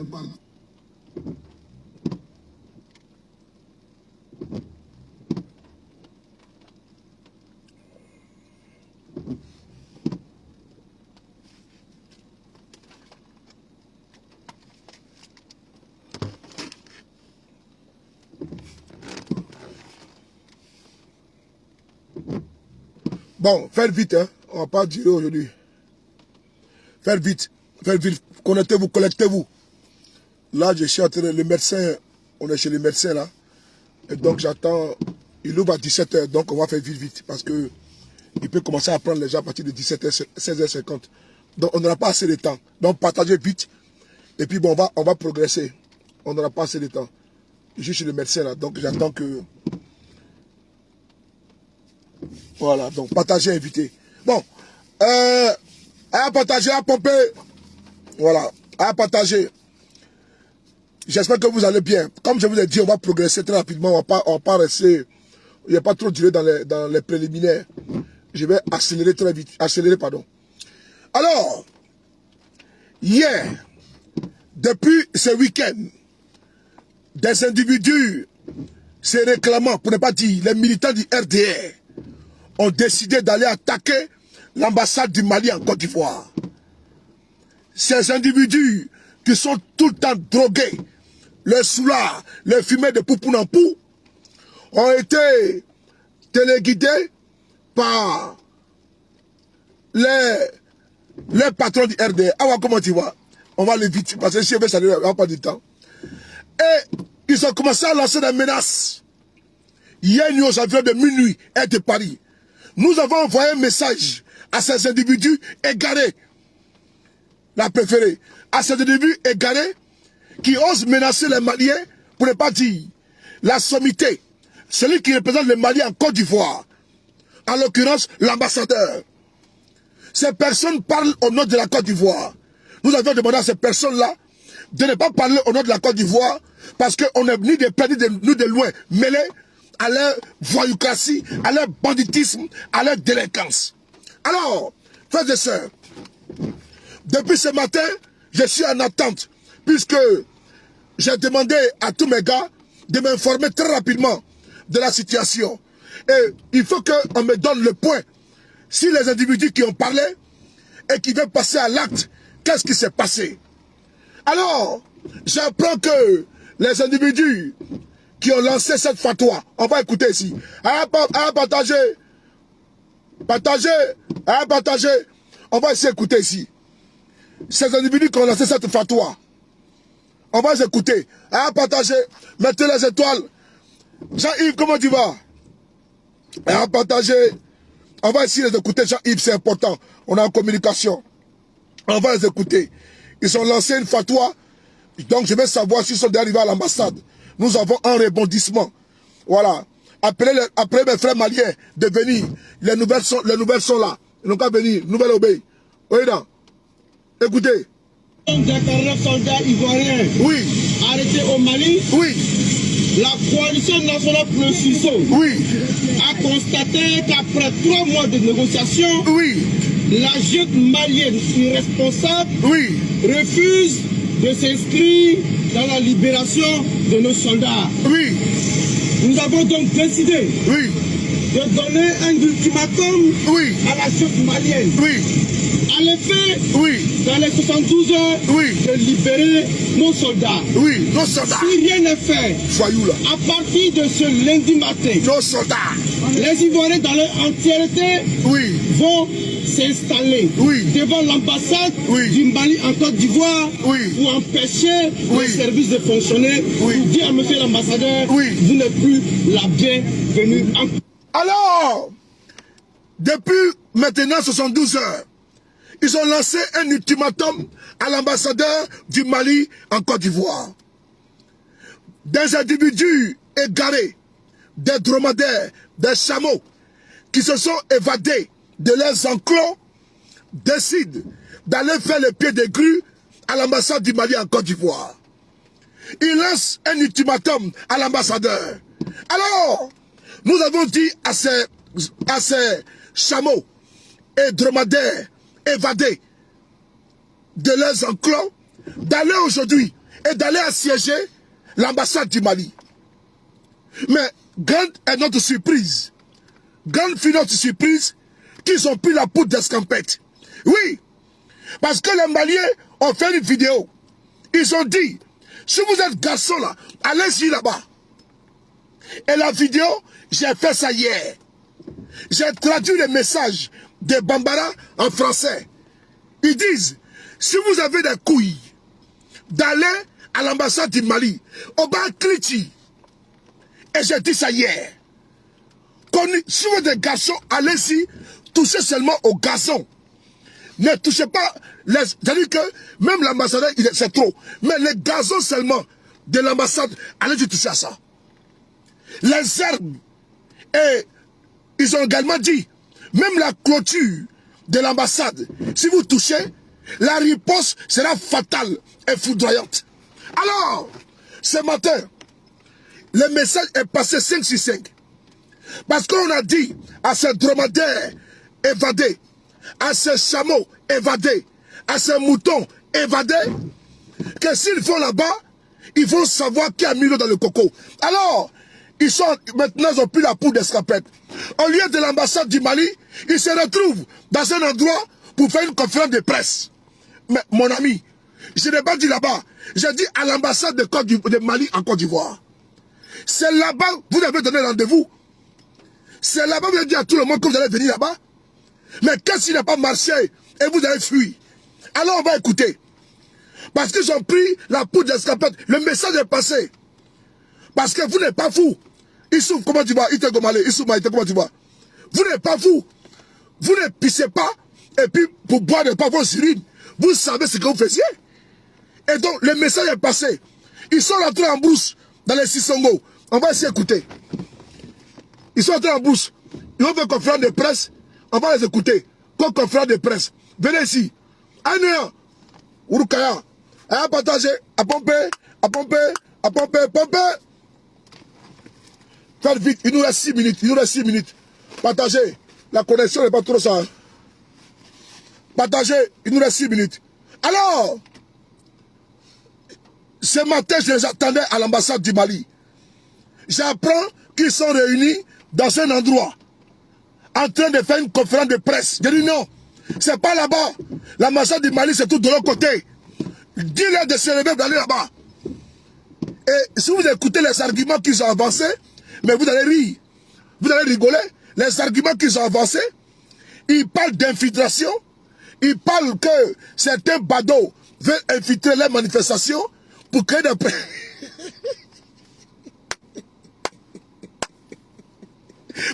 parle. Bon, faites vite, hein. On ne va pas durer aujourd'hui. Faites vite, connectez-vous, collectez-vous. Là, je suis en train de... Le médecin, on est chez le médecin là. Et donc j'attends, il ouvre à 17 h, donc on va faire vite, parce que il peut commencer à prendre les gens à partir de 17 h, 16 h 50. Donc on n'aura pas assez de temps. Donc partagez vite, et puis bon, on va progresser. On n'aura pas assez de temps. Je suis chez le médecin là, donc j'attends que... Voilà, donc partagez, invitez. Bon, à partager, à pomper. Voilà, à partager. J'espère que vous allez bien. Comme je vous ai dit, on va progresser très rapidement. On va pas rester... Il n'y a pas trop duré dans les préliminaires. Je vais accélérer très vite. Pardon. Alors, hier, depuis ce week-end, des individus se réclamant, pour ne pas dire les militants du RDR, ont décidé d'aller attaquer l'ambassade du Mali en Côte d'Ivoire. Ces individus qui sont tout le temps drogués, les soulards, les fumées de Poupounapou, ont été téléguidés par les patrons du RDR. Ah ouais, comment tu vois? On va aller vite, parce que si je vais saluer, on n'a pas du temps. Et ils ont commencé à lancer des menaces. Hier, nous, aux environs de minuit, et de Paris, nous avons envoyé un message à ces individus égarés, la préférée, à ces individus égarés qui osent menacer les Maliens, pour ne pas dire la sommité, celui qui représente les Maliens en Côte d'Ivoire, en l'occurrence l'ambassadeur. Ces personnes parlent au nom de la Côte d'Ivoire. Nous avons demandé à ces personnes-là de ne pas parler au nom de la Côte d'Ivoire, parce qu'on n'est ni de près ni de loin mêlés à leur voyoucratie, à leur banditisme, à leur délinquance. Alors, frères et sœurs, depuis ce matin, je suis en attente, puisque j'ai demandé à tous mes gars de m'informer très rapidement de la situation. Et il faut qu'on me donne le point. Si les individus qui ont parlé et qui veulent passer à l'acte, qu'est-ce qui s'est passé? Alors, j'apprends que les individus qui ont lancé cette fatwa, on va écouter ici, à partager, on va essayer d'écouter ici. Ces individus qui ont lancé cette fatwa, on va les écouter, à partager, mettez les étoiles. Jean-Yves, comment tu vas? À partager, on va essayer de les écouter. Jean-Yves, c'est important, on est en communication. On va les écouter. Ils ont lancé une fatwa, donc je vais savoir s'ils sont arrivés à l'ambassade. Nous avons un rebondissement. Voilà. Appelez mes frères maliens de venir. Les nouvelles sont là. Ils n'ont qu'à venir. Nouvelle obéi. Oui, non. Écoutez. Des 49 soldats ivoiriens. Oui. Arrêtés au Mali. Oui. La coalition nationale pour le sursaut. Oui. A constaté qu'après 3 mois de négociations. Oui. La junte malienne irresponsable. Oui. Refuse de s'inscrire dans la libération de nos soldats. Oui. Nous avons donc décidé de donner un ultimatum à la junte malienne. À l'effet, dans les 72 heures, de libérer nos soldats. Nos soldats. Si rien n'est fait, à partir de ce lundi matin, nos soldats, les Ivoiriens dans leur entièreté vont s'installer devant l'ambassade du Mali en Côte d'Ivoire pour empêcher les services de fonctionner, pour dire à monsieur l'ambassadeur, vous n'êtes plus la bienvenue. Alors, depuis maintenant 72 heures, ils ont lancé un ultimatum à l'ambassadeur du Mali en Côte d'Ivoire. Des individus égarés, des dromadaires, des chameaux, qui se sont évadés de leurs enclos, décident d'aller faire le pied des grues à l'ambassade du Mali en Côte d'Ivoire. Ils lancent un ultimatum à l'ambassadeur. Alors, nous avons dit à ces chameaux et dromadaires évadés de leurs enclos d'aller aujourd'hui et d'aller assiéger l'ambassade du Mali. Mais grande est notre surprise. Grande fut notre surprise qu'ils ont pris la poudre d'escampette. Oui, parce que les Maliens ont fait une vidéo. Ils ont dit, si vous êtes garçon là, allez-y là-bas. Et la vidéo, j'ai fait ça hier. J'ai traduit les messages de Bambara en français. Ils disent, si vous avez des couilles d'aller à l'ambassade du Mali, au bas Kliti, et j'ai dit ça hier, si vous êtes des garçons, allez-y, touchez seulement aux garçons. Ne touchez pas les... C'est-à-dire que même l'ambassadeur, c'est trop. Mais les gazons seulement de l'ambassade, allez-y toucher à ça. Les herbes. Et ils ont également dit, même la clôture de l'ambassade, si vous touchez, la riposte sera fatale et foudroyante. Alors, ce matin, le message est passé 5 sur 5. Parce qu'on a dit à ces dromadaires évadés, à ces chameaux évadés, à ces moutons évadés, que s'ils vont là-bas, ils vont savoir qui a mis l'eau dans le coco. Alors, maintenant ils ont pris la poudre d'escapette. Au lieu de l'ambassade du Mali, ils se retrouvent dans un endroit pour faire une conférence de presse. Mais mon ami, je n'ai pas dit là-bas, j'ai dit à l'ambassade de Mali en Côte d'Ivoire. C'est là-bas que vous devez donner rendez-vous. C'est là-bas que vous avez dit à tout le monde que vous allez venir là-bas. Mais qu'est-ce qui n'a pas marché et vous allez fuir? Alors on va écouter. Parce qu'ils ont pris la poudre d'escapette. Le message est passé. Parce que vous n'êtes pas fou. Issouf, comment tu vas? Ite Gomale, Issouf Maïté, comment tu vas? Vous n'êtes pas fou. Vous ne pissez pas. Et puis, pour boire de pas vos urines, vous savez ce que vous faisiez. Et donc, le message est passé. Ils sont rentrés en brousse dans les Sissongo. On va essayer d'écouter. Ils sont rentrés en brousse. Ils vont faire conférence de presse. On va les écouter. Comme conférence de presse. Venez ici. Aïnouya. Urukaya. À partager. À pomper. À pomper. À pomper. Pomper. Faites vite. Il nous reste 6 minutes. Il nous reste 6 minutes. Partagez. La connexion n'est pas trop ça. Partagez. Il nous reste 6 minutes. Alors, ce matin, je les attendais à l'ambassade du Mali. J'apprends qu'ils sont réunis dans un endroit en train de faire une conférence de presse. Je dis non, c'est pas là-bas. L'ambassade du Mali, c'est tout de l'autre côté. Dis-leur de se lever d'aller là-bas. Et si vous écoutez les arguments qu'ils ont avancés, mais vous allez rire, vous allez rigoler. Les arguments qu'ils ont avancés, ils parlent d'infiltration, ils parlent que certains badauds veulent infiltrer les manifestations pour créer des...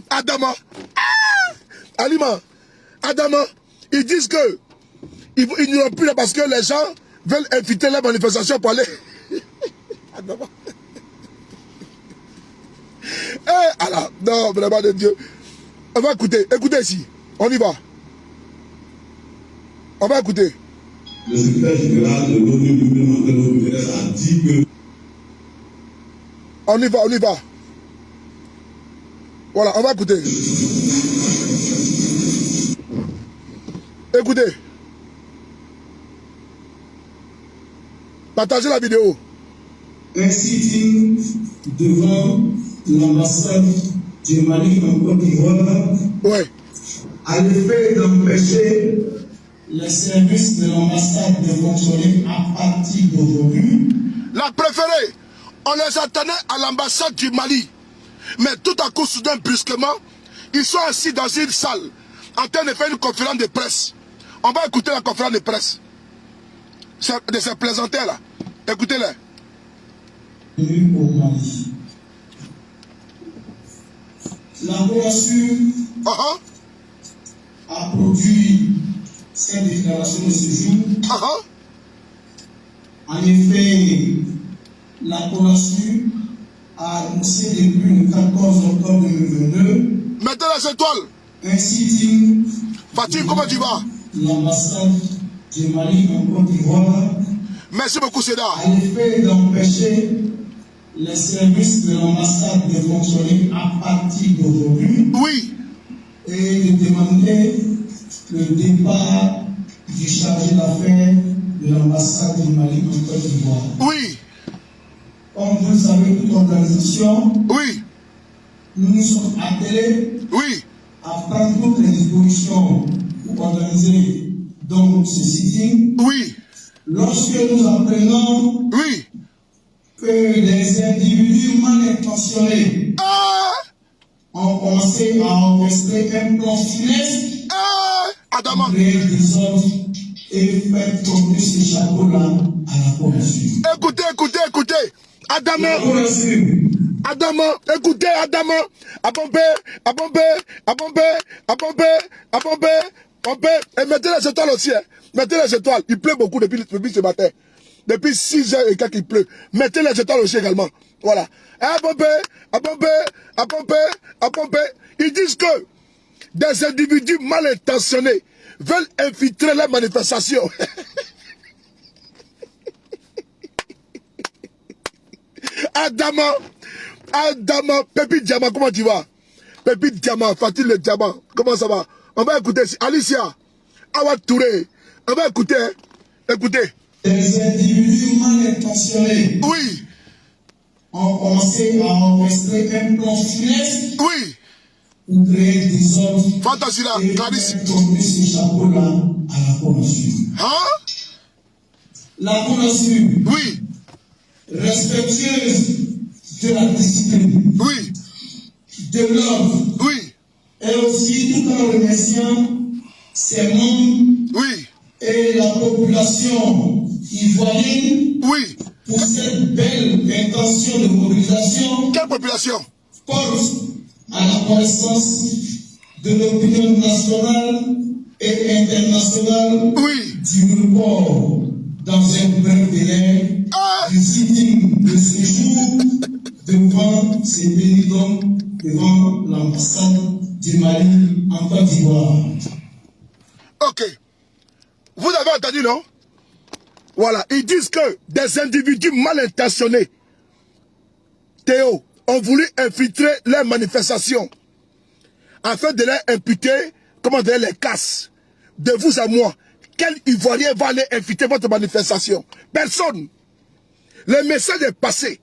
Adama, Alima, Adama, ils disent que ils n'iront plus là parce que les gens veulent infiltrer les manifestations pour aller. Adama. Alors, non, vraiment de Dieu. On va écouter, écoutez ici, on y va. On va écouter. Le secrétaire général de l'ONU a dit que... On y va, on y va. Voilà, on va écouter. Écoutez. Partagez la vidéo. Un sitting devant l'ambassade du Mali en Côte d'Ivoire. Oui. À l'effet d'empêcher les services de l'ambassade de fonctionner à partir d'aujourd'hui. La préférée, on les attendait à l'ambassade du Mali. Mais tout à coup, soudain, brusquement, ils sont assis dans une salle en train de faire une conférence de presse. On va écouter la conférence de presse de ces plaisantins-là. Écoutez-les. Au Mali. La Cour a produit cette déclaration de ce jour. En effet, la Cour a annoncé depuis le 14 octobre 2022. Mettez les étoiles. Un sitting. Fatih, comment tu vas? L'ambassade du Mali en Côte d'Ivoire. Merci beaucoup, Sédar. À l'effet d'empêcher les services de l'ambassade de fonctionner à partir d'aujourd'hui. Oui. Et de demander le départ du chargé d'affaires de l'ambassade du Mali en Côte d'Ivoire. Oui. Comme vous le savez, toute organisation, oui, nous nous sommes appelés oui, à prendre toutes les dispositions pour organiser donc ce sitting. oui, Lorsque nous apprenons oui. que les individus mal intentionnés ont commencé à orchestrer un plan funeste Adama. pour créer des ordres et faire tomber ces chapeaux-là à la Convention. Écoutez, écoutez, écoutez. Adama. Adama, écoutez, Adama. Abombé, abombé, abombé, abombé, abombé, abombé. Et mettez les étoiles aussi. Hein. Mettez les étoiles. Il pleut beaucoup depuis ce matin. Depuis 6h et quelques, il pleut. Mettez les étoiles aussi également. Voilà. Abombé, abombé, abombé, abombé. Ils disent que des individus mal intentionnés veulent infiltrer les manifestations. Adama, Adama, Pépite Diamant, comment tu vas? Pépite Diamant, Fatih le Diamant, comment ça va? On va écouter, Alicia, Awa Touré, on va écouter, écoutez. Des individus mal intentionnés Oui. ont commencé à orchestrer un plan funeste. Oui. Pour créer des ordres Fantasy là, et faire tomber ces chapeaux-là à la Convention. Hein? La Convention. Oui. Respectueuse de la discipline. Oui. De l'ordre. Oui. Et aussi tout en remerciant ses membres. Oui. Et la population ivoirienne. Oui. Pour cette belle intention de mobilisation. Quelle population? Porte à la connaissance de l'opinion nationale et internationale du report dans un bref délai du sitting de séjour devant ces pays, donc devant l'ambassade du Mali en Côte d'Ivoire. Ok. Vous avez entendu, non? Voilà. Ils disent que des individus mal intentionnés, Théo, ont voulu infiltrer les manifestations afin de les imputer, comment dire, les casses. De vous à moi, quel Ivoirien va aller infiltrer votre manifestation? Personne. Le message est passé.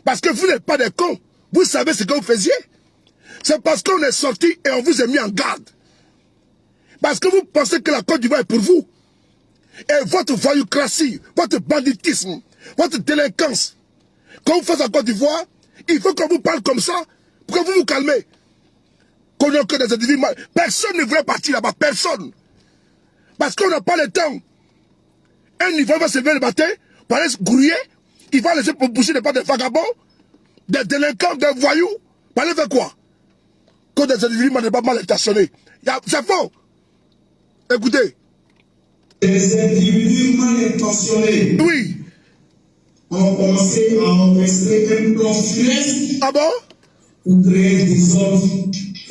Parce que vous n'êtes pas des cons. Vous savez ce que vous faisiez. C'est parce qu'on est sorti et on vous a mis en garde. Parce que vous pensez que la Côte d'Ivoire est pour vous. Et votre voyoucratie, votre banditisme, votre délinquance, quand vous faites en Côte d'Ivoire, il faut qu'on vous parle comme ça pour que vous vous calmez. Qu'on n'a que des individus mal. Personne ne voulait partir là-bas, personne. Parce qu'on n'a pas le temps. Un Ivoirien va se lever le matin, pour aller se grouiller, il va laisser pousser des pas des vagabonds, des délinquants, des voyous, pour aller faire quoi? Que des individus mal intentionnés. C'est faux. Écoutez. Des individus mal intentionnés. Oui. Ont commencé à orchestrer un plan funeste. Ah bon? Pour créer des ordres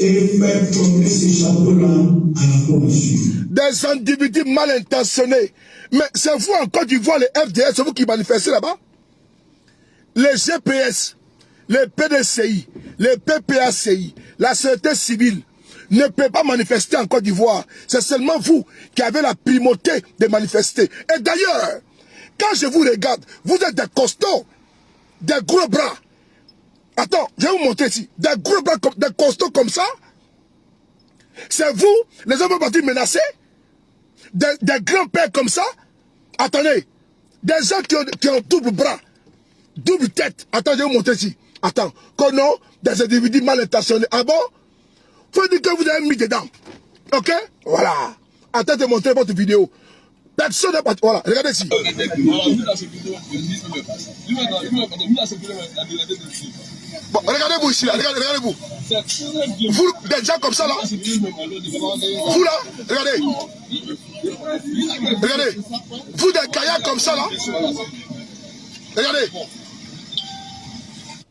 et faire tomber ces chapeaux-là à la Convention. Des individus mal intentionnés. Mais c'est vous en Côte d'Ivoire, les FDS, c'est vous qui manifestez là-bas? Les GPS, les PDCI, les PPACI, la société civile ne peut pas manifester en Côte d'Ivoire. C'est seulement vous qui avez la primauté de manifester. Et d'ailleurs, quand je vous regarde, vous êtes des costauds, des gros bras. Attends, je vais vous montrer ici. Des gros bras, des costauds comme ça. C'est vous, les hommes partis menacés. Des grands-pères comme ça. Attendez. Des gens qui ont double bras. Double tête. Attends, je vais vous montrer ici. Attends. Qu'on des individus mal intentionnés. Ah bon? Faut dire que vous avez mis dedans. Ok? Voilà. Attends de montrer votre vidéo. Personne n'a pas... Voilà, regardez ici. Bon, regardez-vous ici, là. Regardez-vous. Vous, des gens comme ça, là. Vous, là, regardez. Regardez. Vous, des gaillards comme ça, là. Regardez.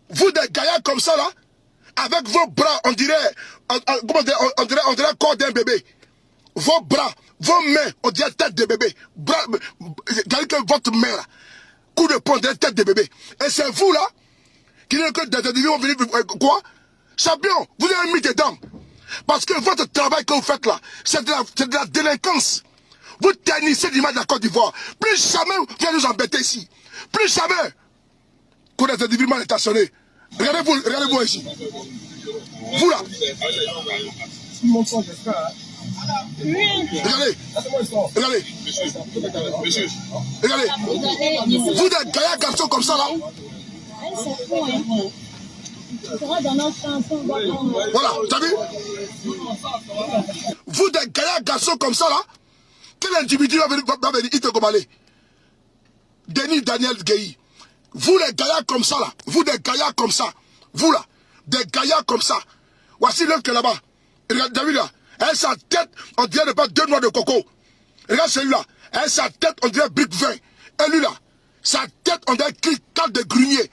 Vous, des gaillards comme ça, là. Avec vos bras, on dirait... Comment dire, on dirait le corps d'un bébé. Vos bras, vos mains, on dirait tête de bébé. Regardez que votre main, là, coup de poing, on dirait tête de bébé. Et c'est vous, là, qui dites que des individus vont venir, quoi? Champion, vous avez mis dedans. Parce que votre travail que vous faites là, c'est de la délinquance. Vous ternissez l'image de la Côte d'Ivoire. Plus jamais vous allez nous embêter ici. Plus jamais. qu'on a des individus mal intentionnés. Regardez-vous ici. Vous là. Regardez. Regardez. Regardez. Vous des gaillards garçons comme ça là. Voilà, t'as vu? Vous des gaillards garçons comme ça là. Quel individu va venir Ite Kobale? Denis Daniel Gueye. Vous les gaillards comme ça là. Vous des gaillards comme ça. Vous là. Des gaillards comme ça. Voici l'un qui est là-bas. Regarde, David là. Elle sa tête, on dirait ne pas 2 noix de coco. Regarde celui-là. Elle sa tête, on dirait brique vin. Et lui là. Sa tête, on dirait cale de grunier.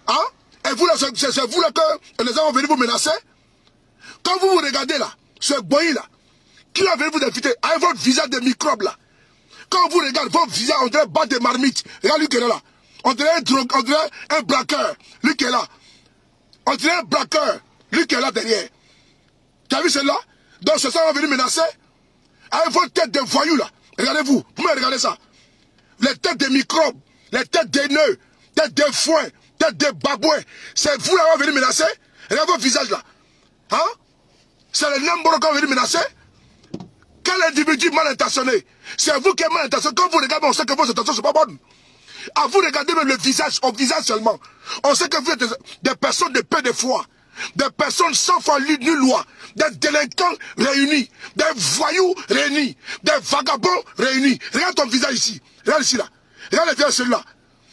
Hein? Et vous là, c'est vous là que les gens vont venir vous menacer. Quand vous vous regardez là, ce boy là, qui va venir vous inviter avec votre visage de microbes là. Quand vous regardez votre visage, on dirait bande de marmite. Regarde lui qui est là. On dirait un braqueur. Lui qui est là. On dirait un braqueur. Lui qui est là derrière. Tu as vu celle-là? Donc ce soir, on va venir menacer. Avec votre tête de voyous là. Regardez-vous. Vous me regardez ça. Les têtes de microbes. Les têtes de nœuds. Têtes de foin. Têtes de babouins. C'est vous là qui va venir menacer. Regardez votre visage là. Hein? C'est le numéro qu'on va venir menacer. Quel individu mal intentionné? C'est vous qui êtes mal intentionné. Quand vous regardez, on sait que vos intentions ne sont pas bonnes. À vous regardez même le visage, au visage seulement. On sait que vous êtes des personnes de peu de foi. Des personnes sans foi ni loi. Des délinquants réunis. Des voyous réunis. Des vagabonds réunis. Regarde ton visage ici. Regarde ici là. Regarde le visage celui-là.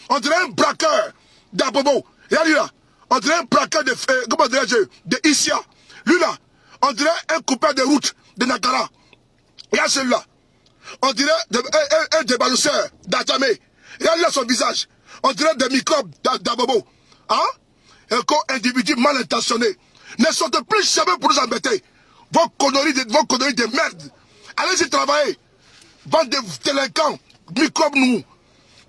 On dirait un braqueur d'Abobo. Regarde là. On dirait un braqueur de, comment dirais-je, de Issia. Lui là. On dirait un coupeur de route de Nakara. Regarde celui-là. On dirait un débalosseur d'Adjamé. Regarde là son visage. On dirait des microbes d'Abobo. Hein? Un individu mal intentionné. Ne sortez plus jamais pour nous embêter. Vos conneries de merde. Allez-y travailler. Bande de délinquants. Microbes nous.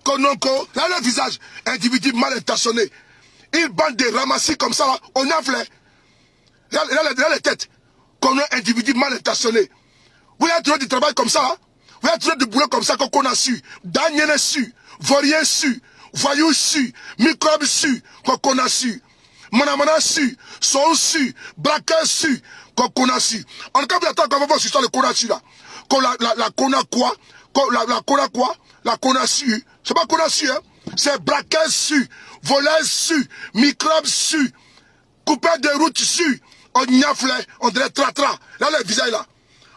Kononko. Regarde le visage. Individu mal intentionné. Une bande de ramassis comme ça là. On a flé. Regarde les têtes. Qu'on a un individu mal intentionné. Vous avez trouvé du travail comme ça, hein? Vous avez trouvé du boulot comme ça qu'on a su. Daniel su. Vaurien su. Voyou su. Microbe su. Qu'on a su. Manamana su. Son su. Braqueur su. Qu'on a su. En tout cas, vous attendez quand même votre histoire de qu'on a su là. Qu'on la qu'on a quoi? La qu'on a quoi? La qu'on a su. C'est pas qu'on a su, hein? C'est braqueur su. Voleur su. Microbe su. Coupeur de route su. On y a flé. On dirait tra-tra. Là, le visage là.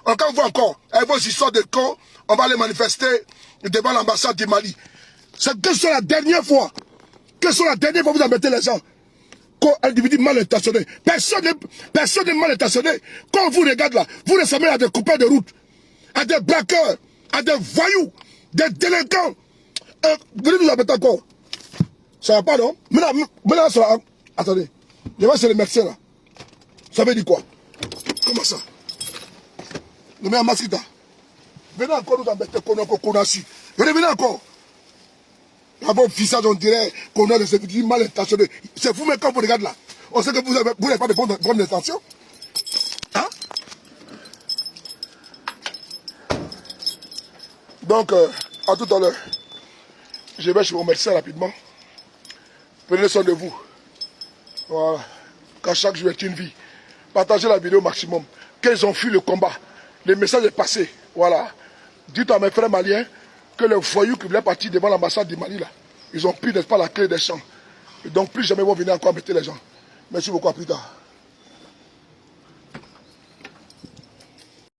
On voit encore, avec vos histoires de cons, on va les manifester devant l'ambassade du Mali. C'est que c'est la dernière fois. Que c'est la dernière fois que vous embêtez les gens. Quand un individu mal intentionné. Personne n'est mal intentionné. Quand on vous regarde là, vous ressemblez à des coupeurs de route, à des braqueurs, à des voyous, des délinquants. Venez nous embêter encore. Ça va pas, non? Maintenant, ça va. Attendez. Je vais chez le médecin là. Ça veut dire quoi? Comment ça? Le meilleur Masquita. Venez encore nous embêter qu'on a su. Venez encore. À votre visage, on dirait qu'on a des individus mal intentionnés. C'est vous-même quand vous regardez là. On sait que vous n'avez pas de bonnes intentions. Hein? Donc, à tout à l'heure. Je vais chez mon médecin rapidement. Prenez soin de vous. Voilà. Car chaque jour est une vie. Partagez la vidéo au maximum. Qu'ils ont fui le combat. Le message est passé. Voilà. Dites à mes frères maliens que les voyous qui voulaient partir devant l'ambassade du Mali, là, ils ont pris, n'est-ce pas, la clé des champs. Et donc, plus jamais ils vont venir encore embêter les gens. Merci beaucoup, à plus tard.